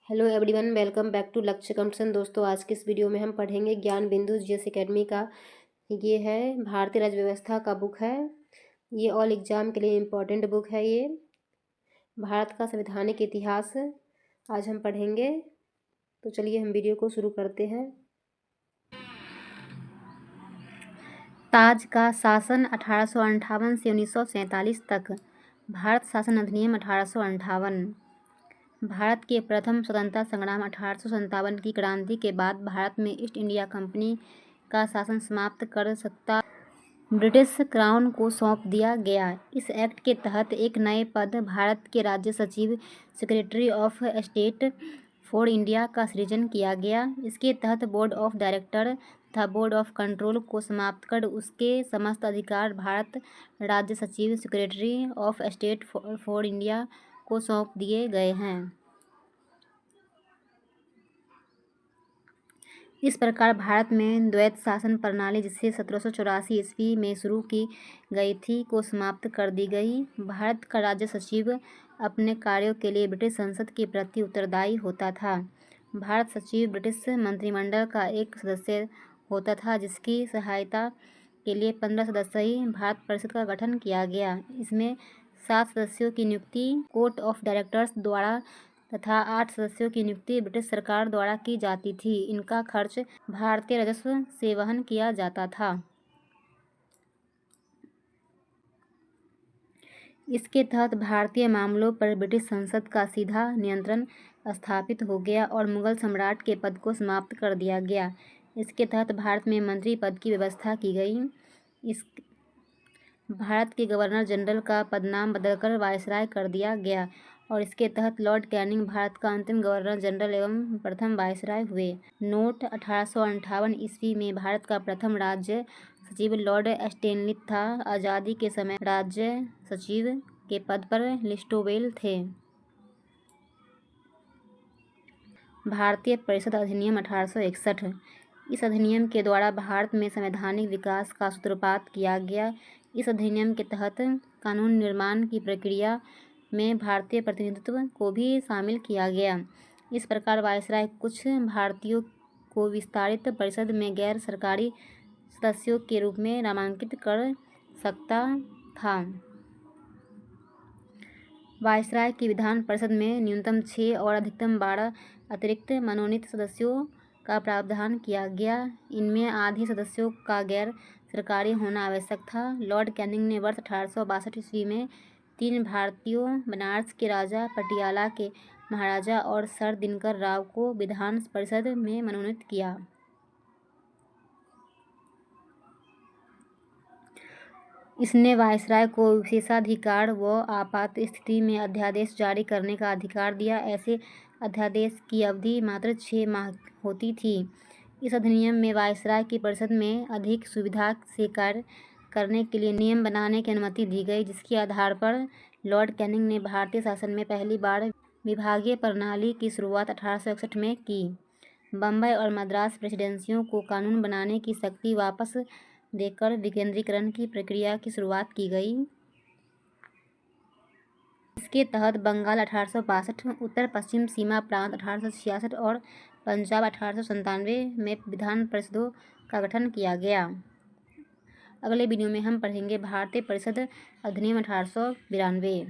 Hello everyone, welcome back to Lakshya competition. दोस्तों, आज के इस वीडियो में हम पढ़ेंगे ज्ञान बिंदु जीएस एकेडमी का। ये है भारतीय राज्य व्यवस्था का बुक है। ये ऑल एग्जाम के लिए इम्पोर्टेंट बुक है। ये भारत का संवैधानिक इतिहास आज हम पढ़ेंगे। तो चलिए हम वीडियो को शुरू करते हैं। ताज का शासन 1858 से 1947 तक। भारत शासन अधिनियम 1858। भारत के प्रथम स्वतंत्रता संग्राम 1857 की क्रांति के बाद भारत में ईस्ट इंडिया कंपनी का शासन समाप्त कर सत्ता ब्रिटिश क्राउन को सौंप दिया गया। इस एक्ट के तहत एक नए पद भारत के राज्य सचिव secretary of state for India का सृजन किया गया। इसके तहत बोर्ड ऑफ डायरेक्टर तथा बोर्ड ऑफ कंट्रोल को समाप्त कर उसके समस्त अधिकार भारत राज्य सचिव secretary of state for India को सौंप दिए गए हैं। इस प्रकार भारत में द्वैत शासन प्रणाली, जिसे 1784 ईस्वी में शुरू की गई थी, को समाप्त कर दी गई। भारत का राज्य सचिव अपने कार्यों के लिए ब्रिटिश संसद के प्रति उत्तरदायी होता था। भारत सचिव ब्रिटिश मंत्रिमंडल का एक सदस्य होता था, जिसकी सहायता के लिए 15 सदस्यीय भारत परिषद का गठन किया गया। इसमें 7 सदस्यों की नियुक्ति कोर्ट ऑफ डायरेक्टर्स द्वारा तथा 8 सदस्यों की नियुक्ति ब्रिटिश सरकार द्वारा की जाती थी। इनका खर्च भारतीय राजस्व से वहन किया जाता था। इसके तहत भारतीय मामलों पर ब्रिटिश संसद का सीधा नियंत्रण स्थापित हो गया और मुगल सम्राट के पद को समाप्त कर दिया गया। इसके तहत भारत में मंत्री पद की व्यवस्था की गई। भारत के गवर्नर जनरल का पदनाम बदलकर वायसराय कर दिया गया और इसके तहत लॉर्ड कैनिंग भारत का अंतिम गवर्नर जनरल एवं प्रथम वायसराय हुए। नोट: 1858 ईस्वी में भारत का प्रथम राज्य सचिव लॉर्ड स्टैनली था। आज़ादी के समय राज्य सचिव के पद पर लिस्टोवेल थे। भारतीय परिषद अधिनियम 1861। इस अधिनियम के द्वारा भारत में संवैधानिक विकास का सूत्रपात किया गया। इस अधिनियम के तहत कानून निर्माण की प्रक्रिया में भारतीय प्रतिनिधित्व को भी शामिल किया गया। इस प्रकार वायसराय कुछ भारतीयों को विस्तारित परिषद में गैर सरकारी सदस्यों के रूप में नामांकित कर सकता था। वायसराय की विधान परिषद में न्यूनतम 6 और अधिकतम 12 अतिरिक्त मनोनीत सदस्यों का प्रावधान किया गया। इनमें आधे सदस्यों का गैर सरकारी होना आवश्यक था। लॉर्ड कैनिंग ने वर्ष 1862 ईस्वी में 3 भारतीयों, बनारस के राजा, पटियाला के महाराजा और सर दिनकर राव को विधान परिषद में मनोनीत किया। इसने वायसराय को विशेषाधिकार व आपात स्थिति में अध्यादेश जारी करने का अधिकार दिया। ऐसे अध्यादेश की अवधि मात्र 6 माह होती थी। इस अधिनियम में वायसराय की परिषद में अधिक सुविधा से कार्य करने के लिए नियम बनाने की अनुमति दी गई, जिसके आधार पर लॉर्ड कैनिंग ने भारतीय शासन में पहली बार विभागीय प्रणाली की शुरुआत 1861 में की। बम्बई और मद्रास प्रेसिडेंसियों को कानून बनाने की शक्ति वापस देकर विकेंद्रीकरण की प्रक्रिया की शुरुआत की गई। इसके तहत बंगाल 1862, उत्तर पश्चिम सीमा प्रांत 1866 और पंजाब 1897 में विधान परिषदों का गठन किया गया। अगले वीडियो में हम पढ़ेंगे भारतीय परिषद अधिनियम 1892।